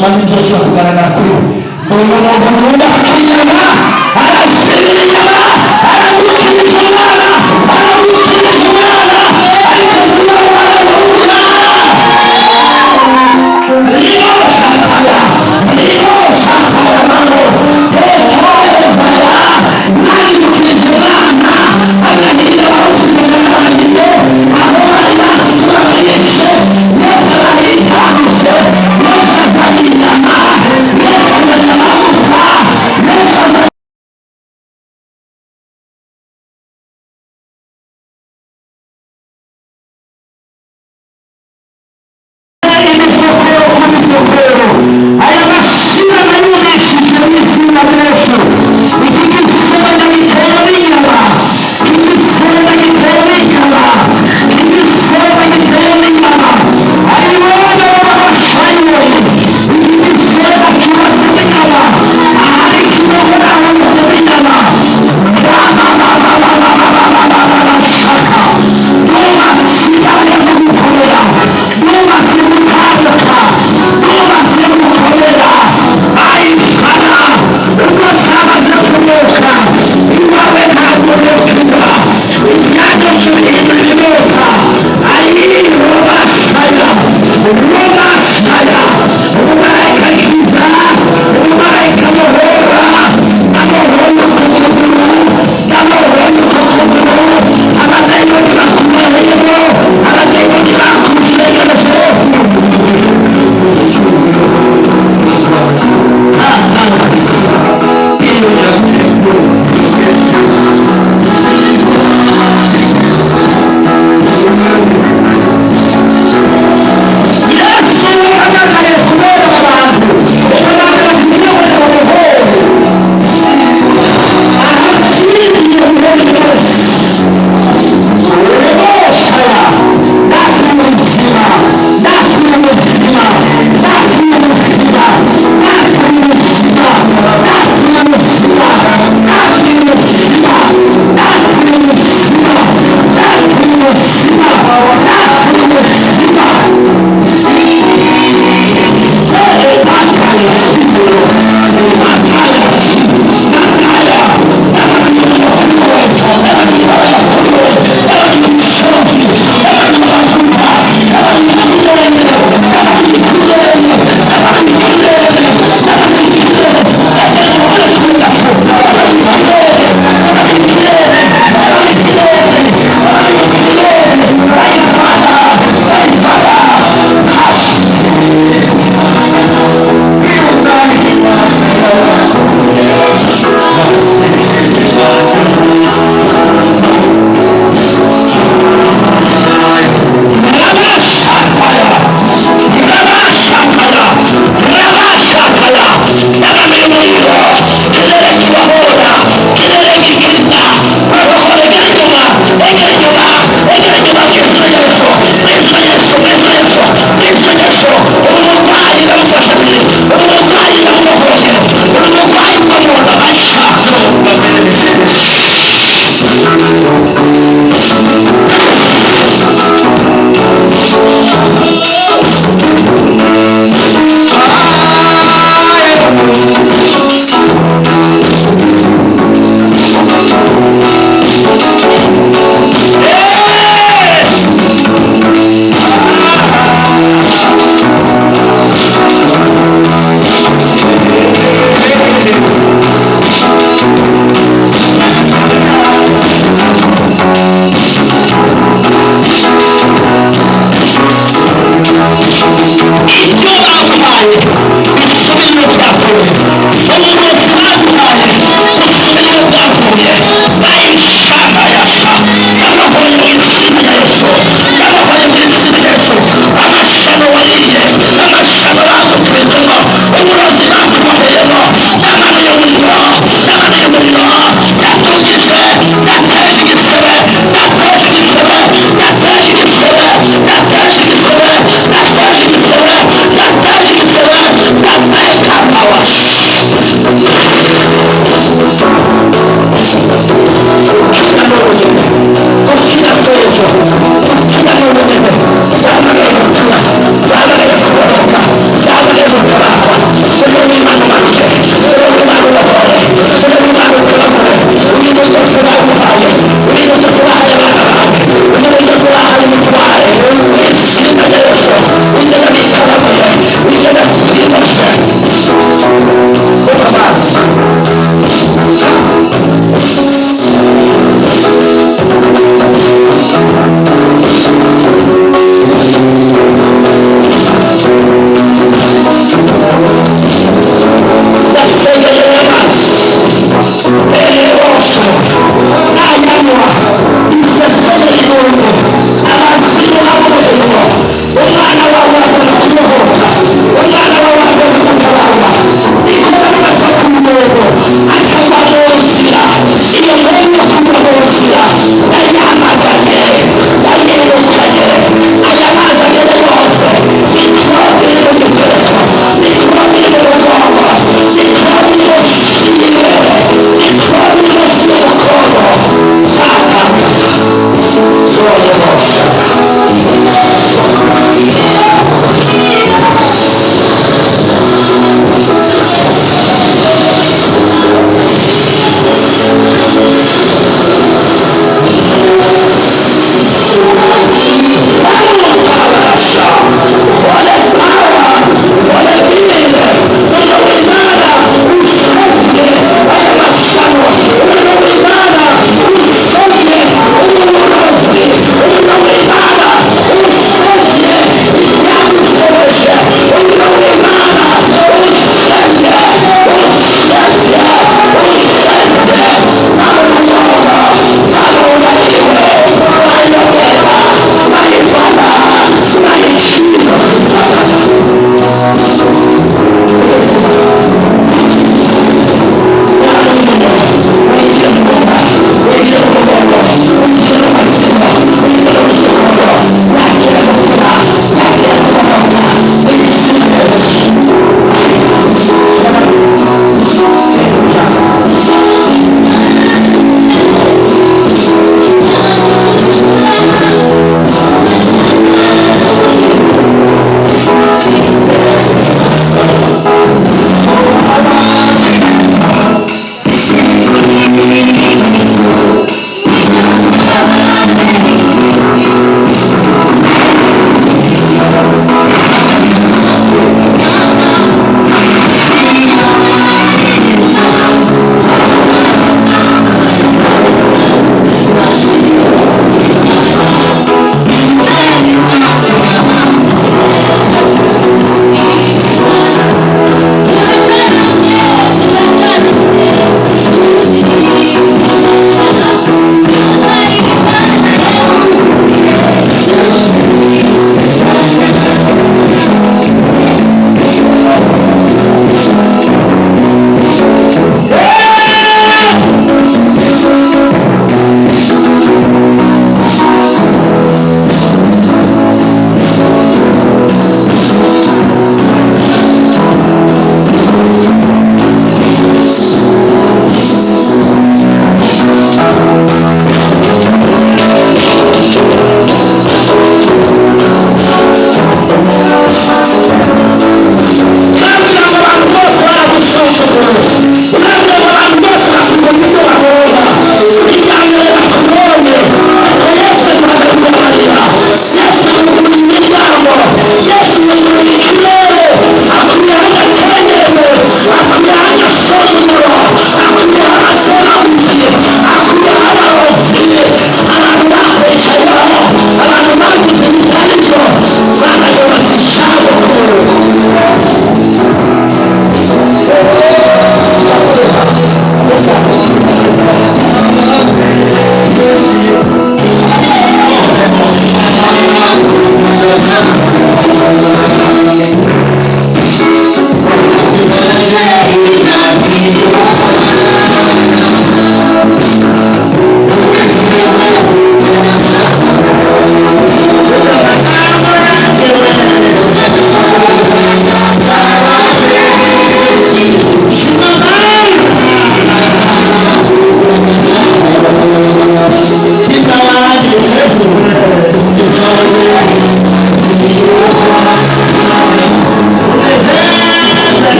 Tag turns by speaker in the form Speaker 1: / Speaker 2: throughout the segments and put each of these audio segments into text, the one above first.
Speaker 1: manini zose kugaragara kuri uyu muntu akiyama arasubira inyuma arabikiriza umwana ariko Eleosho, Ayanwa, Isesele Inono, Alasino Amoyo, Olana Wawa Kumohota, Olana Wawa Kumohota, Nicola Kumoho, Akabarosia, Iyomoyo Kumohosia, Ayamazane, Ayelokane, Ayamazane Lose, Nicola Kumoho, Nicola Kumoho,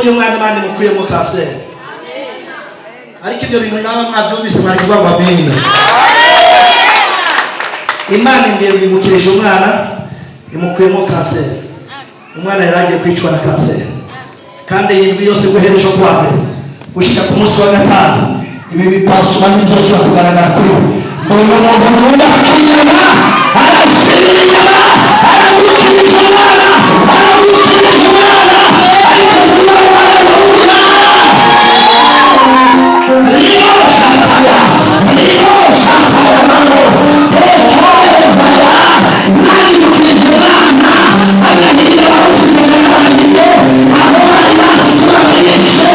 Speaker 1: uyu mwana Imana imukuyemo kanseri. Ariko ibyo bintu nawe mwabyumvise mwari kuvuga amina. Imana imbere imukirije umwana imukuyemo kanseri. Umwana yaragiye kwicwa na kanseri, kandi yindwi yose guhera ejo kuwa mbere gushika ku munsi wa gatanu ibi bipasuma n'inzozi kugaragara kuri we. Mbona umuntu nkunda inyama arasubira inyama aramukirije umwana aramukirije umwana ariko kuba warabuza niyo shakaya mano nani mukirije umwana agahinda barusize n'abantu abo bari basituramenyeshe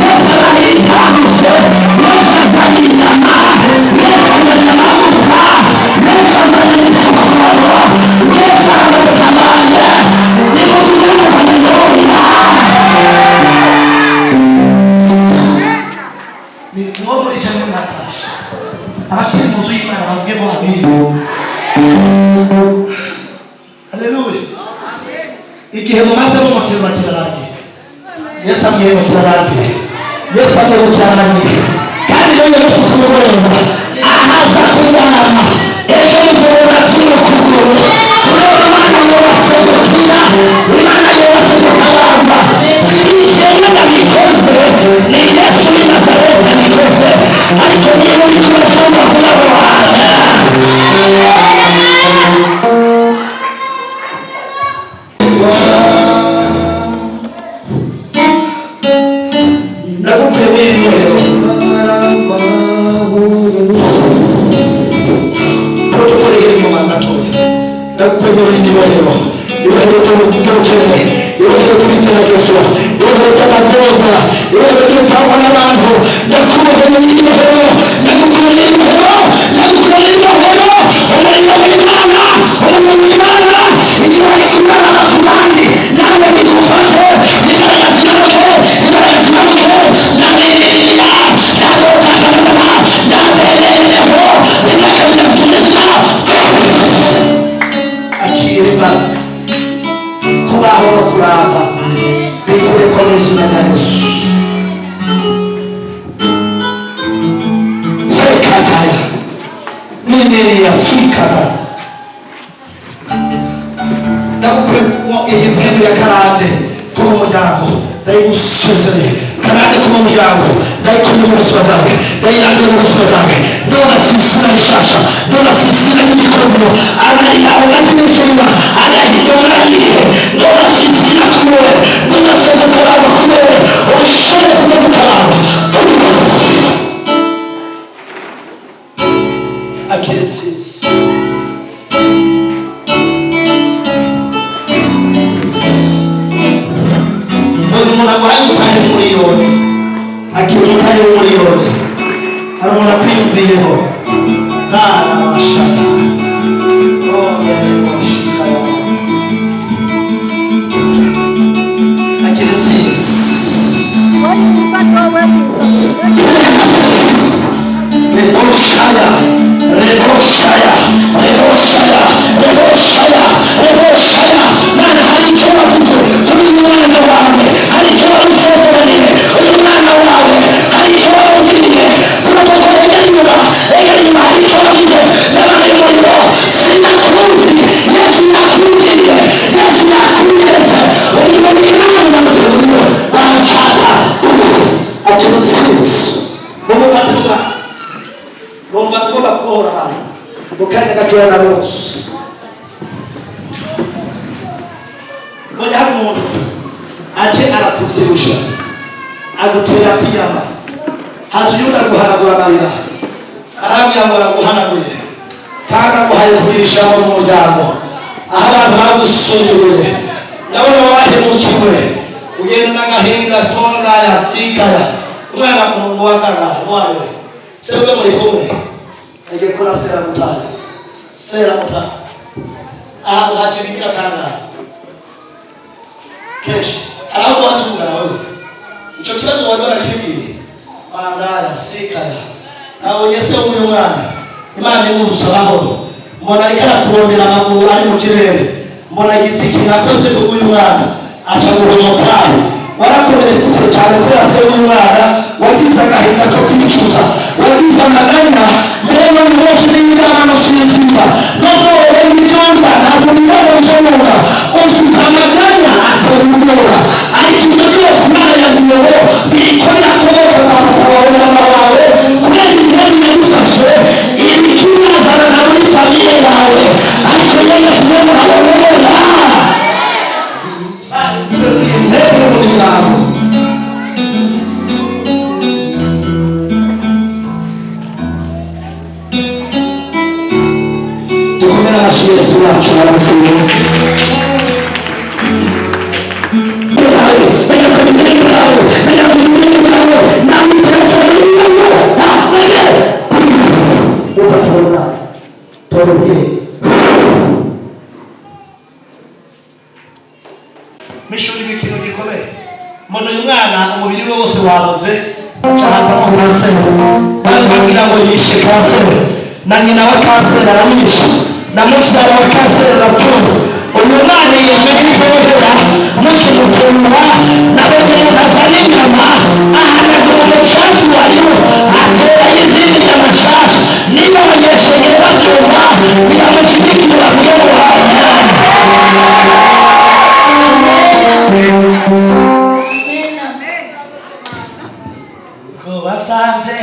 Speaker 1: yose arahitambutse yose azanye inyama yose azanye amagufa yose azanye n'isukoro yose aramutabaye nimutugane haleluya. Ni mwo muri cyangwa mwatashe abakiri mu nzu y'Imana bavuge ngo amina. Haleluya. Igihe mumaze mumukirwa kirarangiye. Yesu amwiye ngo kirarangiye. Yesu amwiye ngo kirarangiye. Kandi rero Yesu kumureba ahaza kuyama ejo muzobona kino kuguru kureba Imana yobasegukira Imana yobasegukaramba sije nabikoze ni Yesu w'i Nazareti nabikoze ariko niba uri kubatumva kurabo hantu Imana imurusaho mbona ikara kurondera amaguru ari mu kirere mbona igitsiki nakoze uyu mwana aca guhomoka warakomeretse cyane kubera se w'umwana, wagize agahinda ko kwicuza, wagize amaganya, mbere n'uyu munsi n'ingana no sinzimba nubwo wowe n'ibyumva ntabwo bigana byumva ufite amaganya atera ubwoba, ariko ibyo byose Imana yabwiye ngo biriko birakomoka kwa papa wawe na mama wawe kubera impamvu yagufashe ibikibazana na muri famiye yawe, ariko yeye kugira ngo abona intebe mu miryango. Dukomere amashyi Yesu wacu aramukwiriye. Mishuri ikintu gikomeye, mbona uyu mwana umubiri we wose waboze, cyazamo kanseri, bagira ngo yishe kanseri, na nyina wa kanseri aramwishe, na mubyara wa kanseri arapfuye. Uyu mwana yemeye izohera mukimutumba nabo nyine azana inyama ahanagura umucafu wariho atera izindi nyama nshasha, niba abanyeshuri babyumva biramushyigikira bavuge ngo wanya ko basanze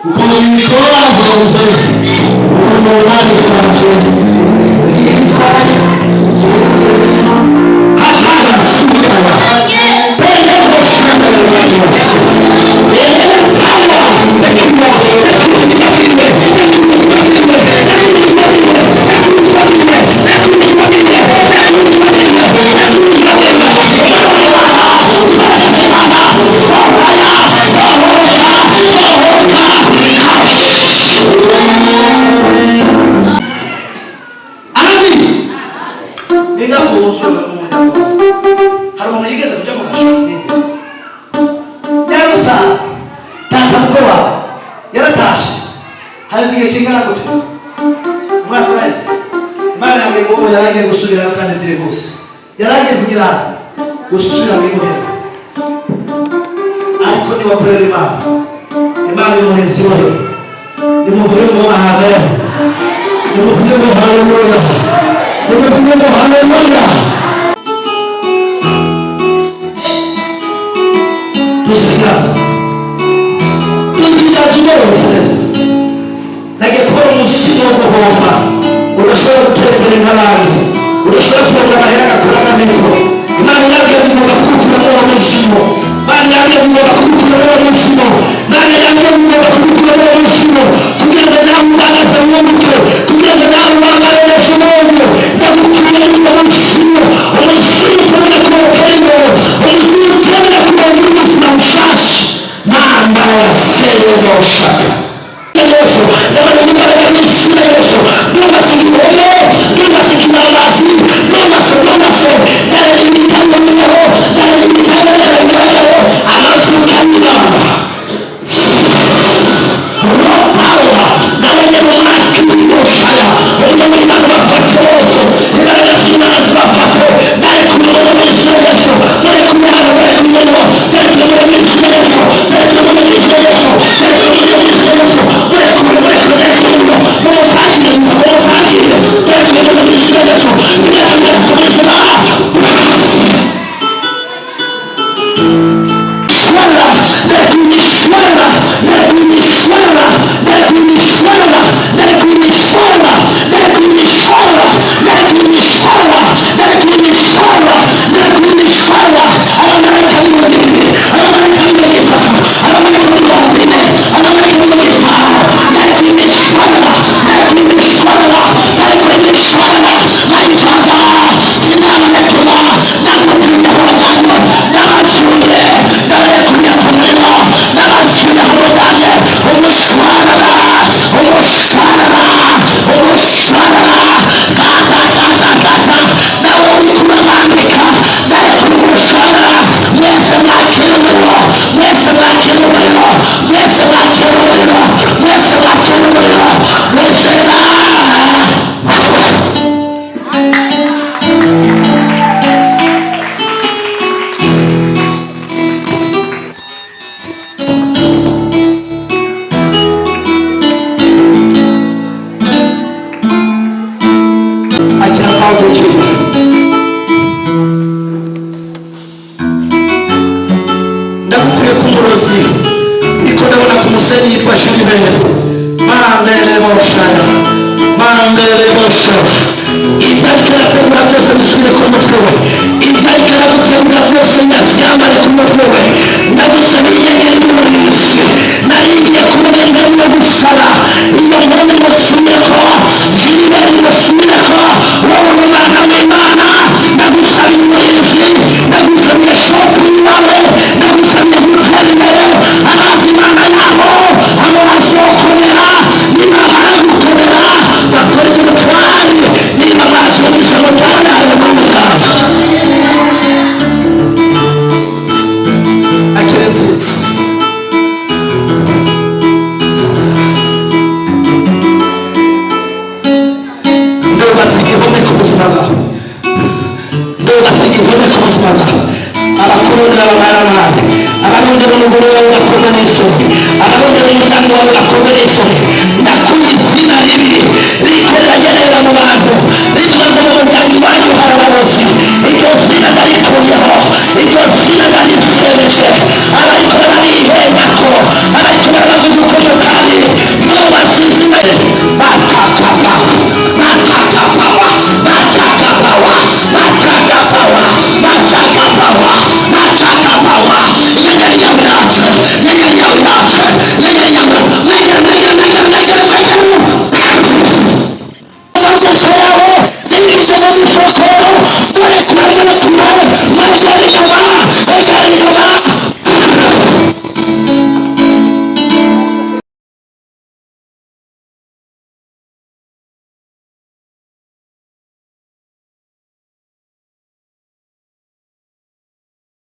Speaker 1: uko bikora bose uko basanze gusubira mu imuhera, ariko niwakorera Imana y'umurinzi wayo, nimuvuge ngo amen, nimuvuge ngo haleluya, nimuvuge ngo haleluya. Tusikiaza uberose nagiye kubona umusizi wo guhomba, udashobora gutera imbere nk'abandi, udashobora kubona amahera agakora nk'amikoro. Imana yabwiye ngo bakukura muri uwo musimo, Imana yabwiye ngo bakukura muri uwo musimo, Imana yabwiye ngo bakukura muri uwo musimo, kugira ngo nawe ubagaze wunguke, kugira ngo nawe ubagare neza umuntu, ndagukuriye muri uwo musimo, umusimo ukomeye kubatera imbere, umusimo ukomeye kubagira ubuzima bushasha. Mama yaseye yoshaka Yesu, ndabona imbaraga n'isura Yesu, nubase igihome, nubase ikibambasi, nubase ndare ibitabo biriho, ndare ibitabo bigaragaraho, amazuka y'Imana. Ropawa, ndabona mu mwaka w'Yoshaya, urimo muri Imana bafate bose, imbaraga z'Imana zibafate, ndare kumubona muri Yesu, ndare kumubona muri kumubona, ndare kumubona muri Yesu, ndare kumubona muri Yesu, ndare kumubona muri Yesu, ndare kumubona muri Yesu, yifashe ibere mandere boshaya mandere boshaya itariki arategura byose bisubire ku mutwe we itariki aragutegura byose yabyambare ku mutwe we ndagusaba inyenyeri y'umurinzi naringiye kumugenda no gusaba iyo nkoni musubireko jiriberi musubireko wowe umwana w'Imana ndagusaba umurinzi ndagusabye shopu yawe ndagusabye gutera imbere abazi Imana yabo abo bazokorera niba baragukorera bakora icyo batwari niba basohoje amutwara haleluya akerezeza ndubatse igihome ku buzima bwawe ndubatse igihome ku buzima bwawe abakurundira abamara nabi abarundira umugore wawe bakorwa n'isoni abarundira umuryango wawe bakorwa n'isoni ndakuye izina ribi rikorera gerera mu bantu rivuga ngo mu muryango iwanyu hari abarozi iryo zina ndarikuyeho iryo zina ndarisebeje abarikora barihembako abarikora bavuga ukoyo kandi nubatse izina batakapawa batakapawa batakapawa batakapawa batakapawa batakapawa inyenyeri yawe yacu inyenyeri yawe yacu inyenyeri yawe megera megera megera megera megera amaso yawe n'ibizo mu isoko dore kuragera kure magera inyuma magera inyuma